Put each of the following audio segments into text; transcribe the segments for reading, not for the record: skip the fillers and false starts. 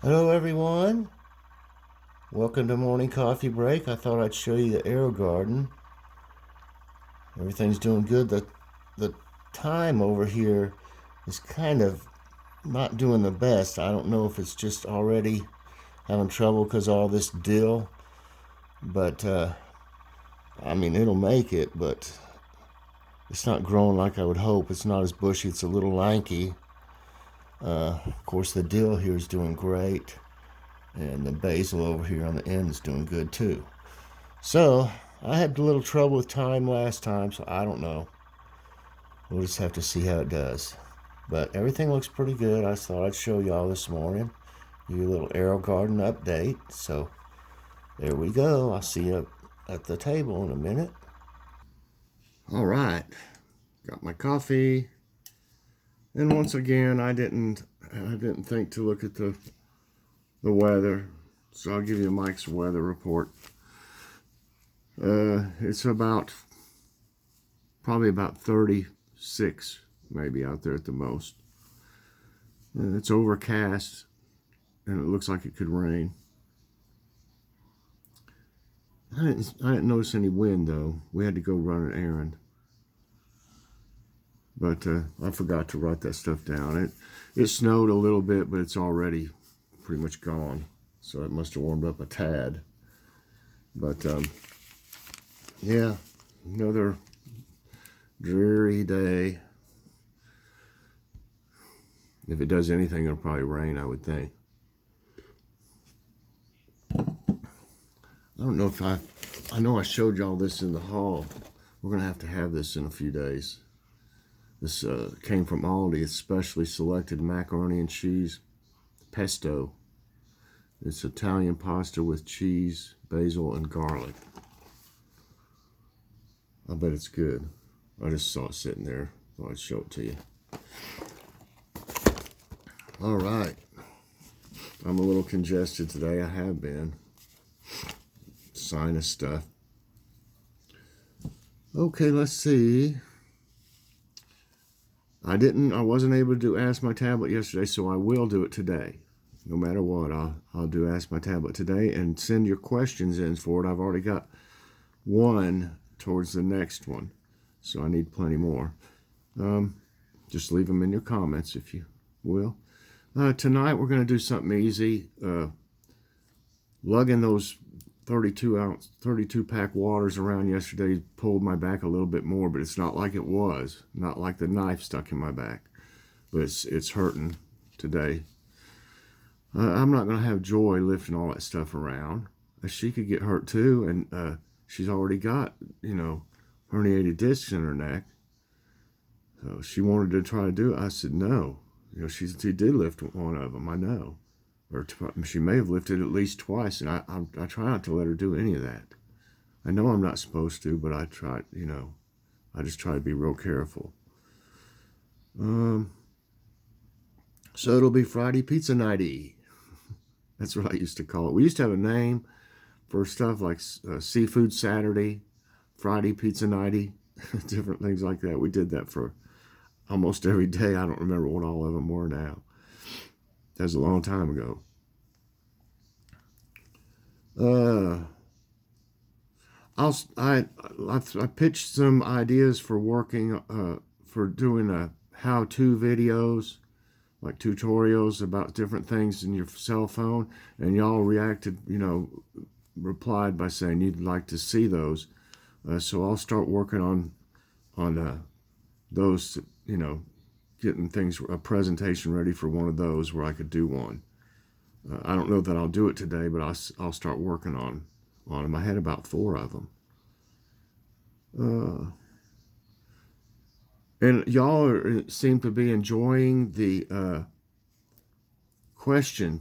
Hello everyone, welcome to morning coffee break. I thought I'd show you the arrow garden. Everything's doing good. The time over here is kind of not doing the best. I don't know if it's just already having trouble because all this dill, but I mean it'll make it, but it's not growing like I would hope. It's not as bushy, it's a little lanky. Of course the dill here is doing great, and the basil over here on the end is doing good too. So I had a little trouble with time last time, so I don't know. We'll just have to see how it does. But everything looks pretty good. I thought I'd show y'all this morning. Give you a little arrow garden update. So there we go. I'll see you at the table in a minute. All right. Got my coffee. And once again, I didn't think to look at the weather. So I'll give you Mike's weather report. It's probably about 36 maybe out there at the most. And it's overcast and it looks like it could rain. I didn't notice any wind though. We had to go run an errand. But I forgot to write that stuff down. It snowed a little bit, but it's already pretty much gone. So it must have warmed up a tad. But yeah, another dreary day. If it does anything, it'll probably rain, I would think. I don't know if I know I showed y'all this in the haul. We're going to have this in a few days. This came from Aldi. It's specially selected macaroni and cheese pesto. It's Italian pasta with cheese, basil, and garlic. I bet it's good. I just saw it sitting there. Thought I'd show it to you. All right. I'm a little congested today. I have been. Sinus stuff. Okay, let's see. I wasn't able to do Ask My Tablet yesterday, so I will do it today. No matter what, I'll do Ask My Tablet today and send your questions in for it. I've already got one towards the next one, so I need plenty more. Just leave them in your comments if you will. Tonight we're going to do something easy. Lugging those 32 pack waters around yesterday pulled my back a little bit more, but it's not like it was. Not like the knife stuck in my back, but it's hurting today. I'm not going to have Joy lifting all that stuff around. She could get hurt too, and she's already got, herniated discs in her neck. So she wanted to try to do it. I said no. She did lift one of them, I know. Or she may have lifted at least twice, and I try not to let her do any of that. I know I'm not supposed to, but I try, I just try to be real careful. So it'll be Friday Pizza Nighty. That's what I used to call it. We used to have a name for stuff like Seafood Saturday, Friday Pizza Nighty, different things like that. We did that for almost every day. I don't remember what all of them were now. That was a long time ago. I pitched some ideas for working for doing how-to videos, like tutorials about different things in your cell phone, and y'all reacted, replied by saying you'd like to see those. So I'll start working on those, getting a presentation ready for one of those where I could do one. I don't know that I'll do it today, but I'll start working on them. I had about 4 of them. And y'all seem to be enjoying the question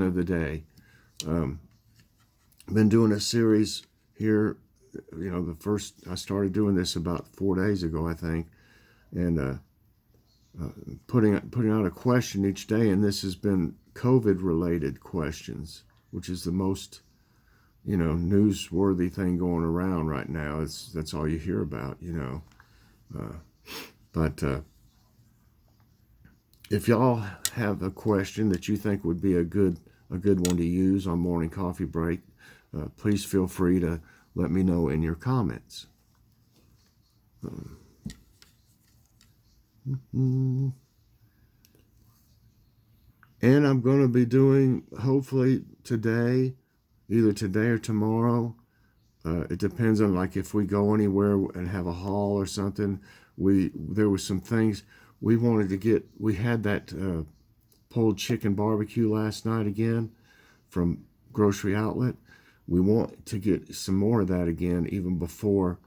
of the day. Been doing a series here. I started doing this about 4 days ago, I think, and putting out a question each day, and this has been COVID-related questions, which is the most, newsworthy thing going around right now. That's all you hear about, but if y'all have a question that you think would be a good one to use on morning coffee break, please feel free to let me know in your comments. And I'm going to be doing, hopefully today, either today or tomorrow. It depends on, like, if we go anywhere and have a haul or something. There was some things we wanted to get. We had that pulled chicken barbecue last night again from Grocery Outlet. We want to get some more of that again, even before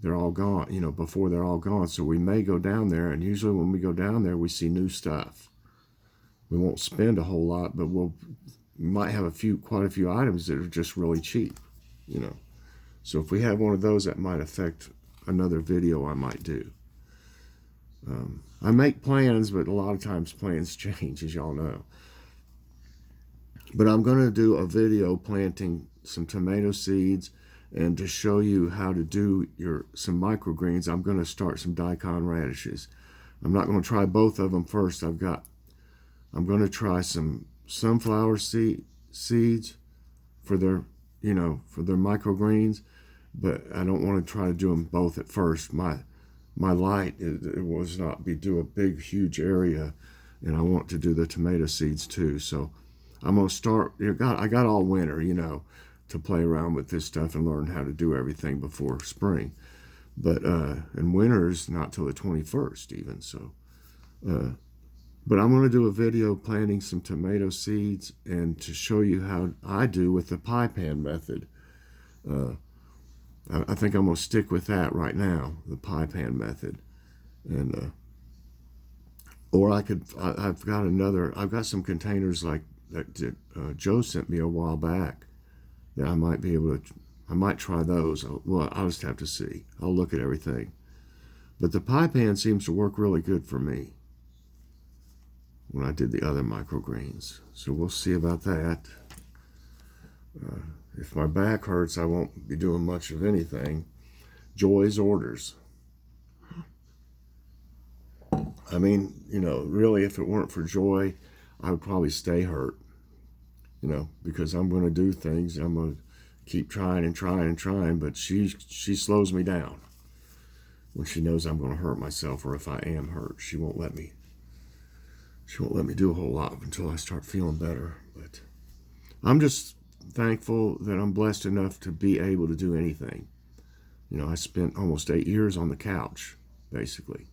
they're all gone, before they're all gone. So we may go down there, and usually when we go down there, we see new stuff. We won't spend a whole lot, but we might have quite a few items that are just really cheap, So if we have one of those, that might affect another video I might do. I make plans, but a lot of times plans change, as y'all know. But I'm going to do a video planting some tomato seeds, and to show you how to do some microgreens, I'm going to start some daikon radishes. I'm not going to try both of them first. I'm going to try some sunflower seeds for their microgreens, but I don't want to try to do them both at first. My light was not do a big, huge area, and I want to do the tomato seeds too. So I'm going to start. I got all winter, to play around with this stuff and learn how to do everything before spring. But and winter is not till the 21st even. So, but I'm going to do a video planting some tomato seeds and to show you how I do with the pie pan method. I think I'm going to stick with that right now, the pie pan method. And or I've got some containers like that Joe sent me a while back that I might try those. Well, I'll just have to see. I'll look at everything. But the pie pan seems to work really good for me when I did the other microgreens. So we'll see about that. If my back hurts, I won't be doing much of anything. Joy's orders. I mean, really, if it weren't for Joy, I would probably stay hurt. Because I'm going to do things. I'm going to keep trying and trying and trying, but she slows me down when she knows I'm going to hurt myself, or if I am hurt, she won't let me do a whole lot until I start feeling better. But I'm just thankful that I'm blessed enough to be able to do anything. I spent almost 8 years on the couch, basically,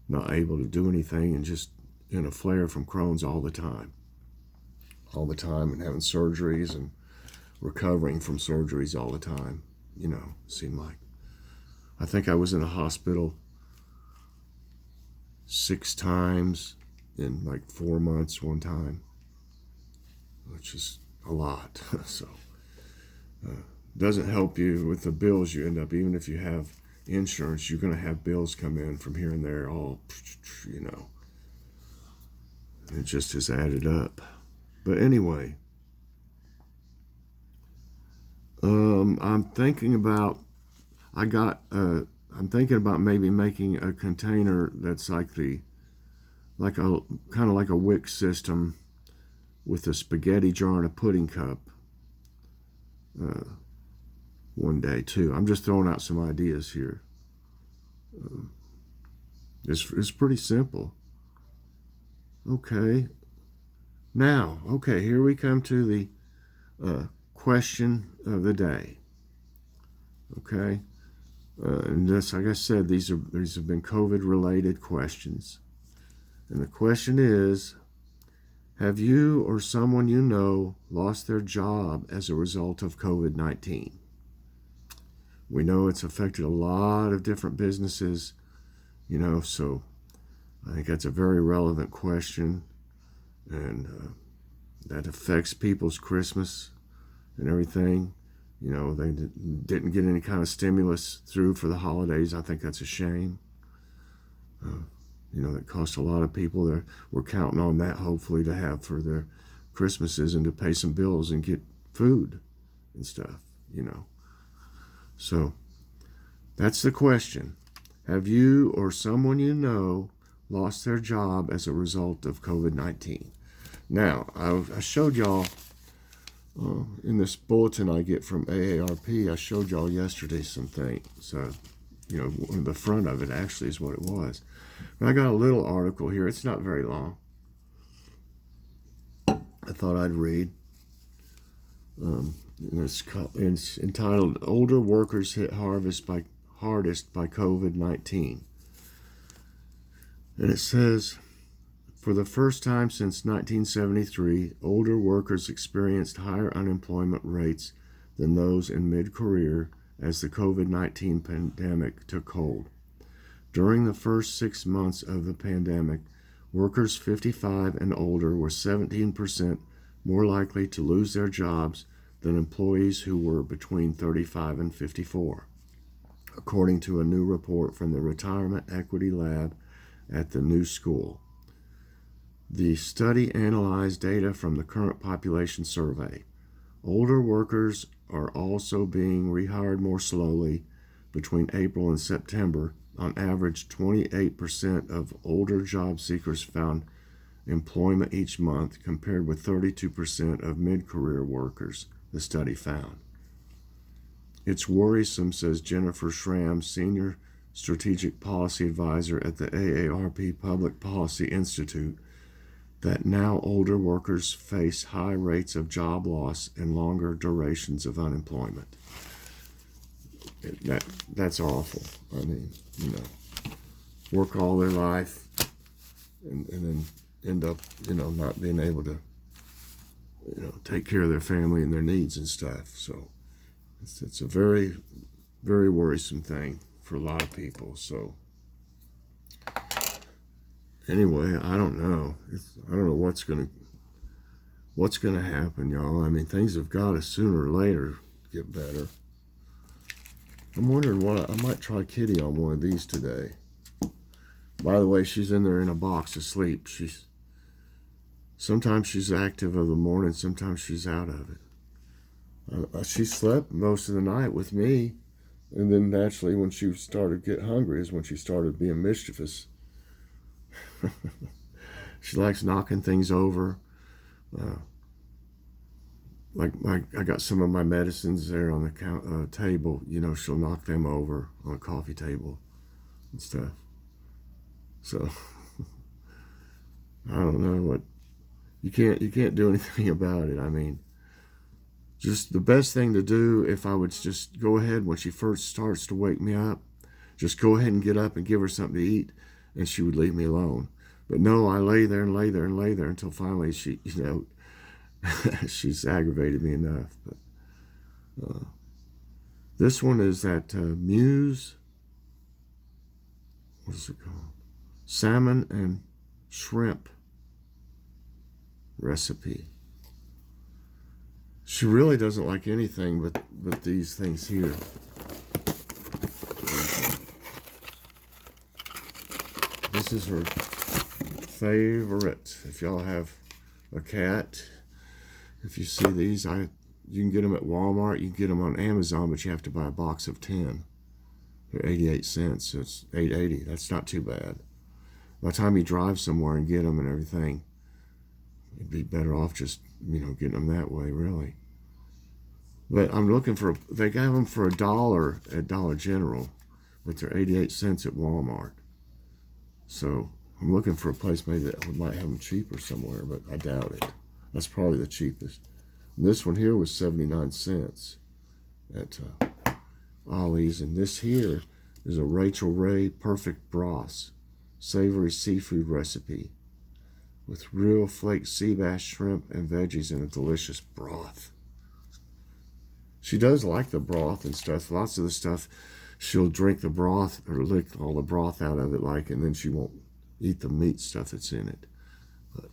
not able to do anything and just in a flare from Crohn's all the time, and having surgeries and recovering from surgeries all the time. Seemed like I think I was in a hospital 6 times in like 4 months one time, which is a lot. So doesn't help you with the bills you end up, even if you have insurance, you're going to have bills come in from here and there, all, it just has added up. But anyway, I'm thinking about maybe making a container that's like kind of like a wick system with a spaghetti jar and a pudding cup one day too. I'm just throwing out some ideas here. It's pretty simple. Okay. Now, here we come to the question of the day. Okay. And this, like I said, these have been COVID-related questions. And the question is, have you or someone you know lost their job as a result of COVID-19? We know it's affected a lot of different businesses, so I think that's a very relevant question. And that affects people's Christmas and everything. They didn't get any kind of stimulus through for the holidays. I think that's a shame. That cost a lot of people. We're counting on that, hopefully, to have for their Christmases and to pay some bills and get food and stuff, So that's the question. Have you or someone you know lost their job as a result of COVID-19. Now, I showed y'all in this bulletin I get from AARP, I showed y'all yesterday some things. The front of it actually is what it was. But I got a little article here. It's not very long. I thought I'd read. It's entitled "Older Workers Hit Hardest by COVID-19." And it says, for the first time since 1973, older workers experienced higher unemployment rates than those in mid-career as the COVID-19 pandemic took hold. During the first 6 months of the pandemic, workers 55 and older were 17% more likely to lose their jobs than employees who were between 35 and 54, according to a new report from the Retirement Equity Lab at the New School. The study analyzed data from the current population survey. Older workers are also being rehired more slowly between April and September. On average, 28% of older job seekers found employment each month, compared with 32% of mid-career workers, the study found. It's worrisome, says Jennifer Schramm, Senior Strategic Policy Advisor at the AARP Public Policy Institute, that now older workers face high rates of job loss and longer durations of unemployment. That's awful. I mean, work all their life and then end up, not being able to, take care of their family and their needs and stuff. So it's a very, very worrisome thing for a lot of people. So anyway, I don't know. I don't know what's gonna happen, y'all. I mean, things have got to sooner or later get better. I'm wondering what I might try Kitty on one of these today. By the way, she's in there in a box asleep. Sometimes she's active of the morning, sometimes she's out of it. She slept most of the night with me, and then naturally when she started to get hungry is when she started being mischievous. She likes knocking things over. I got some of my medicines there on the table. She'll knock them over on a coffee table and stuff. So I don't know what you can't do anything about it. I mean, just the best thing to do, if I would just go ahead when she first starts to wake me up, just go ahead and get up and give her something to eat, and she would leave me alone. But no, I lay there and lay there and lay there until finally she, she's aggravated me enough. But this one is that Muse, what is it called? Salmon and shrimp recipe. She really doesn't like anything but these things here. This is her favorite. If y'all have a cat, if you see these, you can get them at Walmart. You can get them on Amazon, but you have to buy a box of 10. They're 88 cents, so it's $8.80. That's not too bad. By the time you drive somewhere and get them and everything, you'd be better off just, getting them that way, really. But I'm looking for, they got them for $1 at Dollar General, but they're 88 cents at Walmart. So I'm looking for a place maybe that might have them cheaper somewhere, but I doubt it. That's probably the cheapest. And this one here was 79 cents at Ollie's. And this here is a Rachel Ray Perfect Broth savory seafood recipe with real flake sea bass, shrimp, and veggies in a delicious broth. She does like the broth and stuff. Lots of the stuff, she'll drink the broth or lick all the broth out of it, and then she won't eat the meat stuff that's in it. But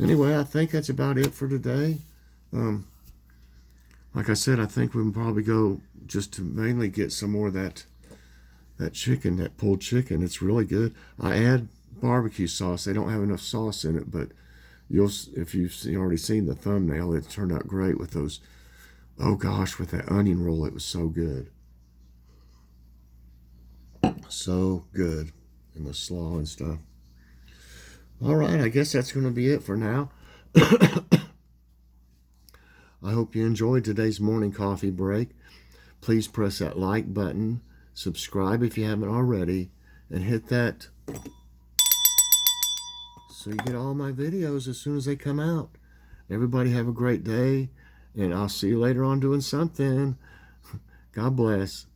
anyway, I think that's about it for today. Like I said, I think we can probably go just to mainly get some more of that chicken, that pulled chicken. It's really good. I add barbecue sauce. They don't have enough sauce in it, but if you've already seen the thumbnail, it turned out great with those. Oh gosh, with that onion roll, it was so good. So good. and the slaw and stuff. All right, I guess that's going to be it for now. I hope you enjoyed today's morning coffee break. Please press that like button, subscribe if you haven't already, and hit that so you get all my videos as soon as they come out. Everybody have a great day, and I'll see you later on doing something. God bless.